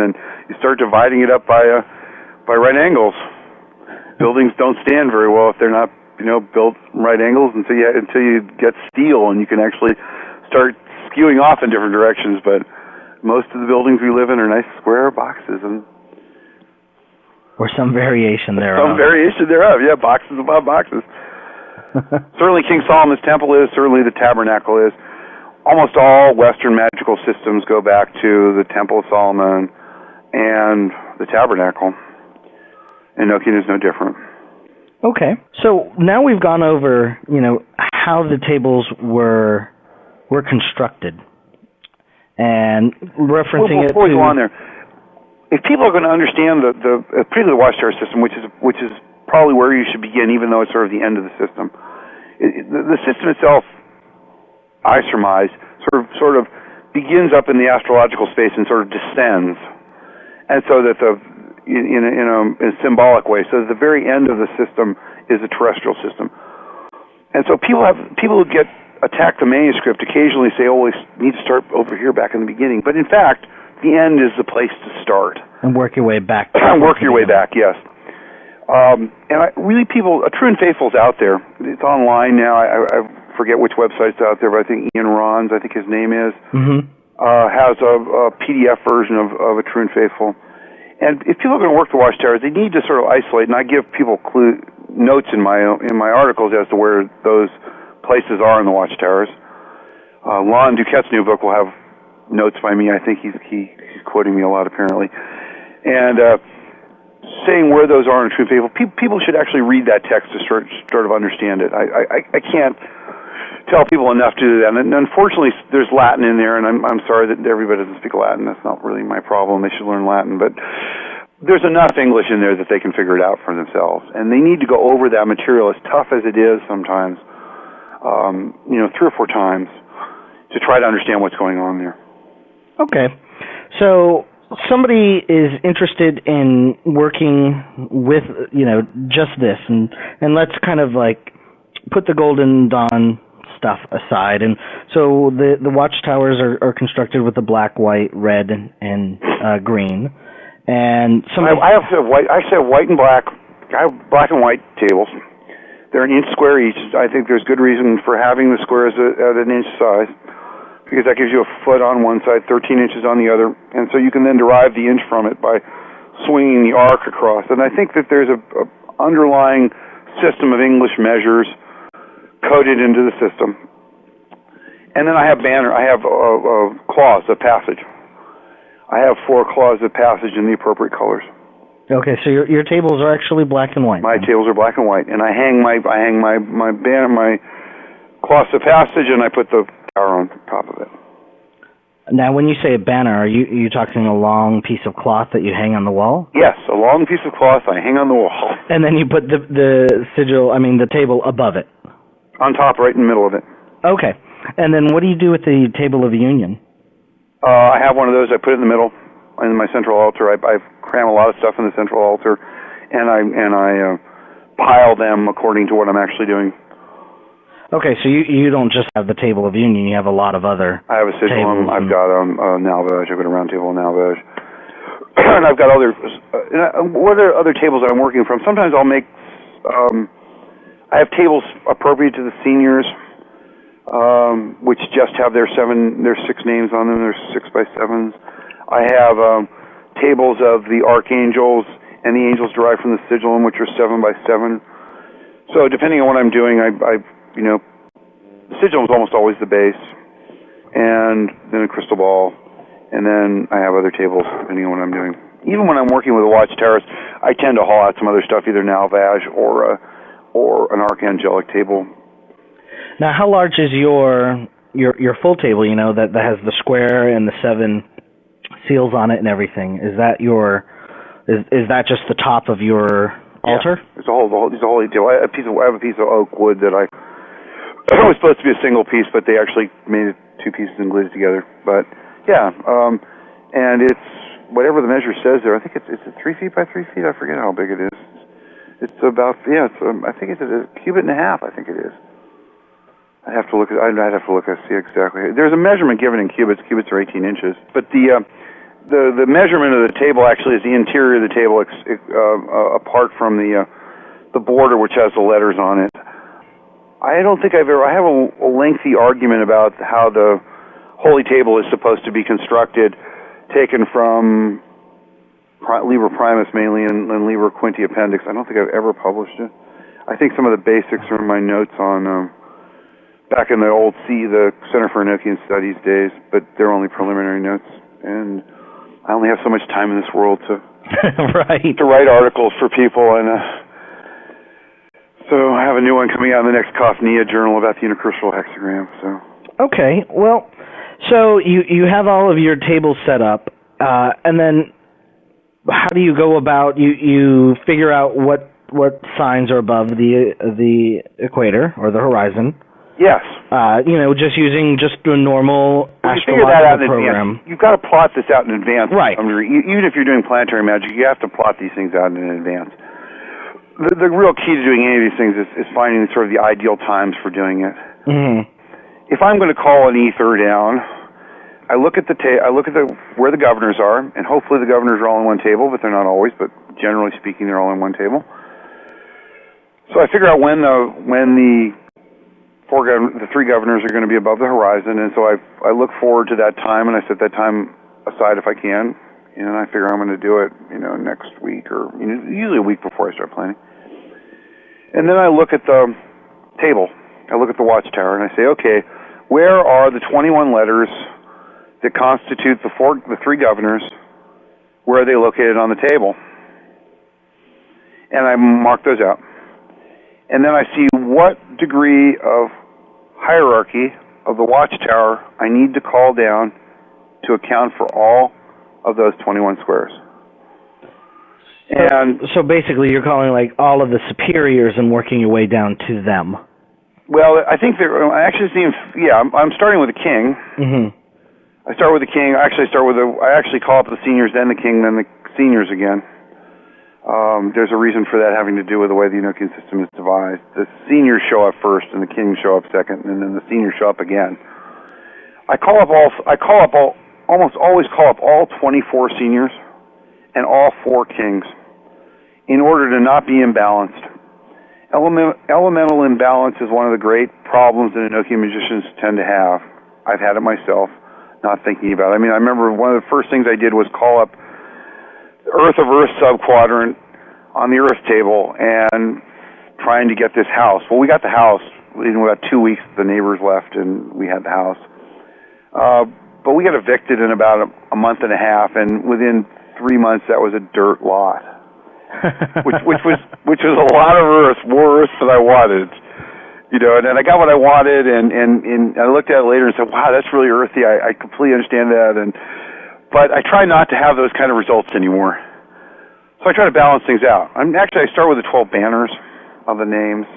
and you start dividing it up by right angles. Buildings don't stand very well if they're not, built right angles until you get steel, and you can actually start skewing off in different directions. But most of the buildings we live in are nice square boxes, or some variation thereof. Some variation thereof, yeah, boxes above boxes. Certainly King Solomon's Temple is, certainly the Tabernacle is. Almost all Western magical systems go back to the Temple of Solomon and the Tabernacle. Enochian is no different. Okay, so now we've gone over, how the tables were constructed, and referencing before we go on there, if people are going to understand particularly the Watchtower system, which is probably where you should begin, even though it's sort of the end of the system, the system itself, I surmise, sort of begins up in the astrological space and sort of descends, and so that in a symbolic way, so that the very end of the system is a terrestrial system. And so people who attack the manuscript occasionally say, "Oh, we need to start over here back in the beginning," but in fact, the end is the place to start and work your way back. Work your way back, yes. And a true and faithful's out there. It's online now. I forget which website's out there, but I think Ian Rons, I think his name is, has a PDF version of a true and faithful. And if people are going to work the Watchtowers, they need to sort of isolate. And I give people notes in my articles as to where those places are in the Watchtowers. Lon Duquette's new book will have notes by me. I think he's quoting me a lot, apparently. And saying where those are in True Faithful, people should actually read that text to sort of understand it. I can't tell people enough to do that. And unfortunately, there's Latin in there, and I'm sorry that everybody doesn't speak Latin. That's not really my problem. They should learn Latin. But there's enough English in there that they can figure it out for themselves. And they need to go over that material, as tough as it is sometimes, 3 or 4 times, to try to understand what's going on there. Okay. So somebody is interested in working with, just this, and let's kind of like put the Golden Dawn stuff aside. And so the Watchtowers are constructed with the black, white, red, and green. And I have white and black. I have black and white tables. They're an inch square each. I think there's good reason for having the squares at an inch size, because that gives you a foot on one side, 13 inches on the other, and so you can then derive the inch from it by swinging the arc across. And I think that there's a underlying system of English measures coded into the system. And then I have claws of passage. I have 4 claws of passage in the appropriate colors. Okay, so your tables are actually black and white. My tables are black and white, and I hang my cloths of passage, and I put the tower on top of it. Now, when you say a banner, are you talking a long piece of cloth that you hang on the wall? Yes, a long piece of cloth I hang on the wall. And then you put the table above it? On top, right in the middle of it. Okay. And then what do you do with the table of union? I have one of those. I put it in the middle, in my central altar. I cram a lot of stuff in the central altar, and I pile them according to what I'm actually doing. Okay, so you don't just have the table of union, you have a lot of other I have a sigillum, I've got a Nalvege, I've got a round table of Nalvege, and I've got what are other tables that I'm working from? Sometimes I'll make, I have tables appropriate to the seniors, which just have their 6 names on them, they're 6x7s. I have tables of the archangels and the angels derived from the sigillum, which are 7x7. So depending on what I'm doing, the sigillum is almost always the base, and then a crystal ball, and then I have other tables depending on what I'm doing. Even when I'm working with the Watchtowers, I tend to haul out some other stuff, either Nalvege or an archangelic table. Now, how large is your full table? That has the square and the 7 seals on it and everything. Is that is that just the top of your altar? Yeah, it's a whole table. I have a piece of oak wood that it was supposed to be a single piece, but they actually made it 2 pieces and glued it together. But yeah, and it's whatever the measure says there. I think it's 3 feet by 3 feet. I forget how big it is. It's about I think it's a cubit and a half. I think it is. I'd have to look and see exactly. There's a measurement given in cubits. Cubits are 18 inches. But the the measurement of the table actually is the interior of the table apart from the border, which has the letters on it. I don't think I have a lengthy argument about how the Holy Table is supposed to be constructed, taken from Liber Primus mainly and Liber Quinti Appendix. I don't think I've ever published it. I think some of the basics are in my notes on back in the old the Center for Enochian Studies days, but they're only preliminary notes, and I only have so much time in this world to to write articles for people, and so I have a new one coming out in the next Kophnia journal about the unicrystal hexagram. So okay, well. So you have all of your tables set up, and then how do you go about you figure out what signs are above the equator or the horizon? Yes. Just using a normal astrological program. You've got to plot this out in advance. Right. Even if you're doing planetary magic, you have to plot these things out in advance. The real key to doing any of these things is finding sort of the ideal times for doing it. Mm-hmm. If I'm going to call an ether down, I look at where the governors are, and hopefully the governors are all on one table, but they're not always. But generally speaking, they're all on one table. So I figure out when the three governors are going to be above the horizon, and so I look forward to that time, and I set that time aside if I can, and I figure I'm going to do it, next week or usually a week before I start planning. And then I look at the table. I look at the watchtower, and I say, okay, where are the 21 letters that constitute the three governors? Where are they located on the table? And I mark those out. And then I see what degree of hierarchy of the watchtower I need to call down to account for all of those 21 squares. And so basically you're calling like all of the superiors and working your way down to them. Well, I think I'm starting with the king. Mm-hmm. I start with the king. I actually call up the seniors, then the king, then the seniors again. There's a reason for that having to do with the way the Enochian system is devised. The seniors show up first, and the kings show up second, and then the seniors show up again. I almost always call up all 24 seniors and all 4 kings in order to not be imbalanced. Elemental imbalance is one of the great problems that Enochian magicians tend to have. I've had it myself, not thinking about it. I remember one of the first things I did was call up the Earth of Earth subquadrant on the Earth table and trying to get this house. Well, we got the house in about 2 weeks. The neighbors left, and we had the house. But we got evicted in about a month and a half, and within 3 months, that was a dirt lot. which was a lot of earth, more earth than I wanted, and then I got what I wanted, and I looked at it later and said, wow, that's really earthy. I completely understand that, but I try not to have those kind of results anymore. So I try to balance things out. I start with the 12 banners of the names,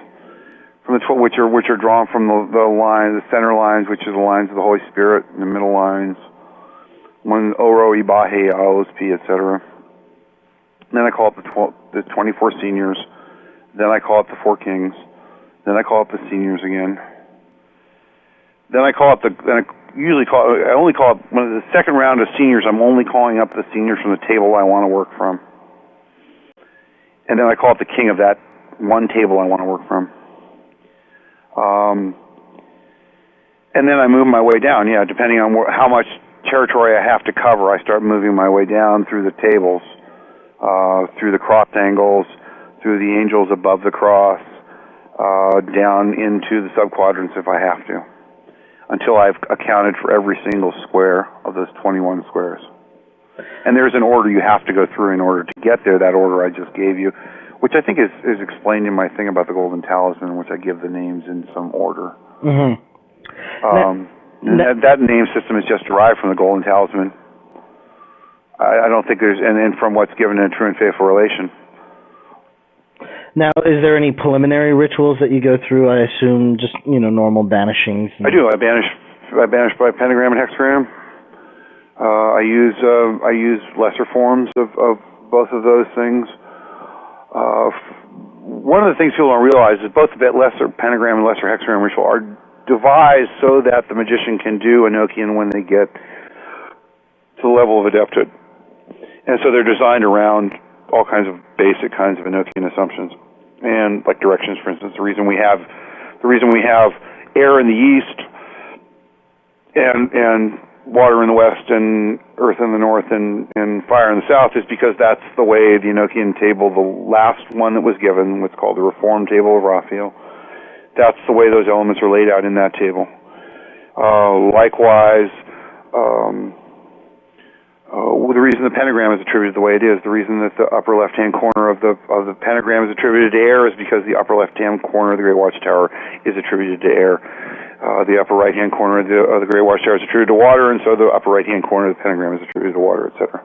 from the 12, which are drawn from the lines, the center lines, which are the lines of the Holy Spirit, and the middle lines, one Oro, Ibahe, Aospi, etc. Then I call up the 24 seniors. Then I call up the 4 kings. Then I call up the seniors again. Then I only call up when the second round of seniors. I'm only calling up the seniors from the table I want to work from. And then I call up the king of that one table I want to work from. And then I move my way down. Yeah, depending on how much territory I have to cover, I start moving my way down through the tables. Through the cross angles, through the angels above the cross, down into the subquadrants if I have to, until I've accounted for every single square of those 21 squares. And there's an order you have to go through in order to get there, that order I just gave you, which I think is explained in my thing about the Golden Talisman, which I give the names in some order. Mm-hmm. That name system is just derived from the Golden Talisman. I don't think there's, and from what's given in a true and faithful relation. Now, is there any preliminary rituals that you go through? I assume just normal banishings. I do. I banish by pentagram and hexagram. I use lesser forms of both of those things. One of the things people don't realize is both the lesser pentagram and lesser hexagram ritual are devised so that the magician can do Enochian when they get to the level of adepthood. And so they're designed around all kinds of basic kinds of Enochian assumptions. And like directions, for instance, the reason we have air in the east and water in the west and earth in the north and fire in the south is because that's the way the Enochian table, the last one that was given, what's called the Reformed Table of Raphael, that's the way those elements are laid out in that table. Likewise, the reason the pentagram is attributed the way it is, the reason that the upper left-hand corner of the pentagram is attributed to air is because the upper left-hand corner of the Great Watchtower is attributed to air. The upper right-hand corner of the Great Watchtower is attributed to water, and so the upper right-hand corner of the pentagram is attributed to water, etc.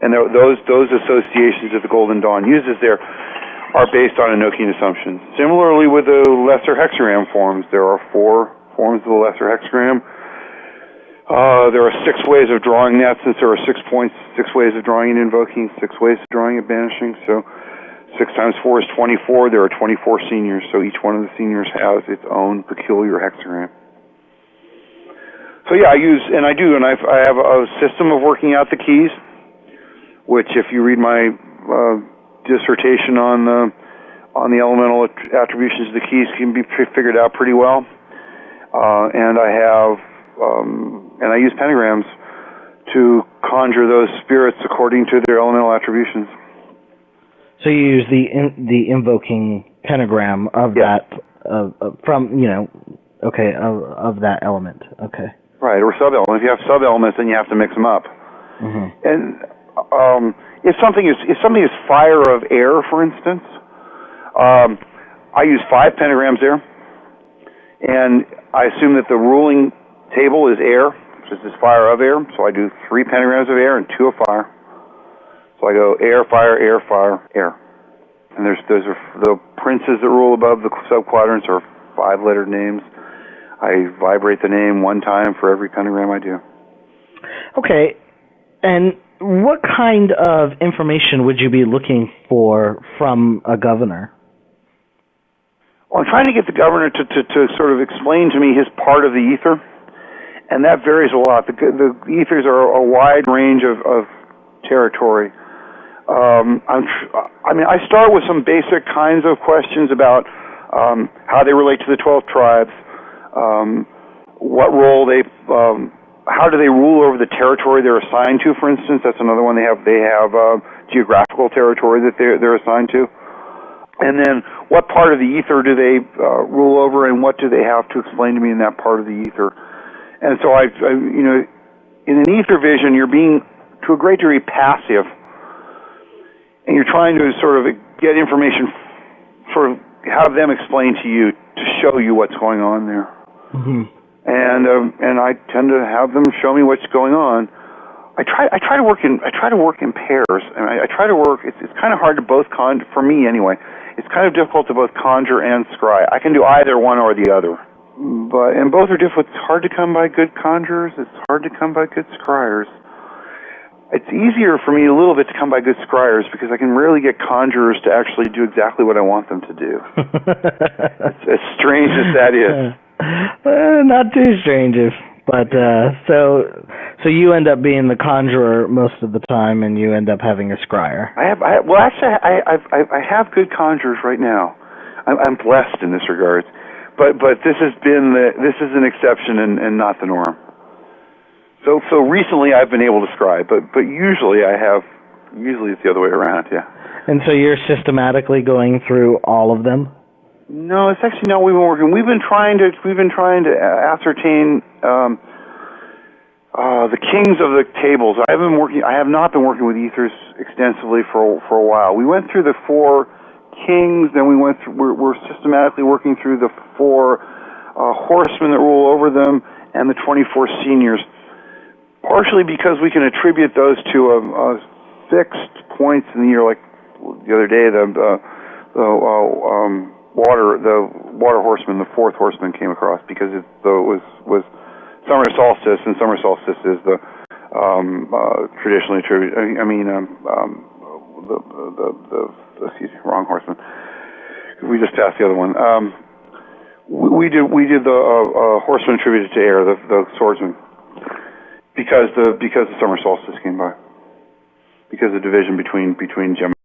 And those associations that the Golden Dawn uses there are based on Enochian assumptions. Similarly with the lesser hexagram forms, there are 4 forms of the lesser hexagram. There are 6 ways of drawing that, since there are 6 points, 6 ways of drawing and invoking, 6 ways of drawing and banishing. So 6 times 4 is 24. There are 24 seniors, so each one of the seniors has its own peculiar hexagram. So yeah, I have a system of working out the keys, which if you read my dissertation on the elemental attributions of the keys can be figured out pretty well. And I use pentagrams to conjure those spirits according to their elemental attributions. So you use the invoking pentagram of that of that element. Okay. Right, or sub-element. If you have sub-elements, then you have to mix them up. Mm-hmm. And if something is fire of air, for instance, I use 5 pentagrams there, and I assume that the ruling table is air, which is fire of air. So I do 3 pentagrams of air and 2 of fire. So I go air, fire, air, fire, air. And those are the princes that rule above the sub-quadrants are 5-lettered names. I vibrate the name 1 time for every pentagram I do. Okay. And what kind of information would you be looking for from a governor? Well, I'm trying to get the governor to sort of explain to me his part of the ether, and that varies a lot. The ethers are a wide range of territory. I start with some basic kinds of questions about how they relate to the 12 tribes, what role how do they rule over the territory they're assigned to, for instance. That's another one. They have geographical territory that they're assigned to. And then what part of the ether do they rule over, and what do they have to explain to me in that part of the ether? And so in an ether vision, you're being, to a great degree, passive. And you're trying to sort of get information, sort of have them explain to you, to show you what's going on there. Mm-hmm. And I tend to have them show me what's going on. I try to work in pairs. I try to work. It's kind of hard to both for me anyway. It's kind of difficult to both conjure and scry. I can do either one or the other, and both are difficult. It's hard to come by good conjurers. It's hard to come by good scryers. It's easier for me a little bit to come by good scryers because I can rarely get conjurers to actually do exactly what I want them to do. As strange as that is. Not too strange, but so you end up being the conjurer most of the time, and you end up having a scryer. I have good conjurers right now. I'm blessed in this regard, but this is an exception and not the norm. So recently I've been able to scry, but usually it's the other way around, yeah. And so you're systematically going through all of them? No, it's actually not what we've been working. We've been trying to ascertain the kings of the tables. I have not been working with ethers extensively for a while. We went through the 4 kings, then we're systematically working through the 4 horsemen that rule over them and the 24 seniors. Partially because we can attribute those to a fixed points in the year, like the other day, the water horseman, the 4th horseman came across because it was summer solstice, and summer solstice is the traditionally attributed. Wrong horseman. We just passed the other one. We did the horseman attributed to air, the swordsman. Because the summer solstice came by. Because the division between Gemini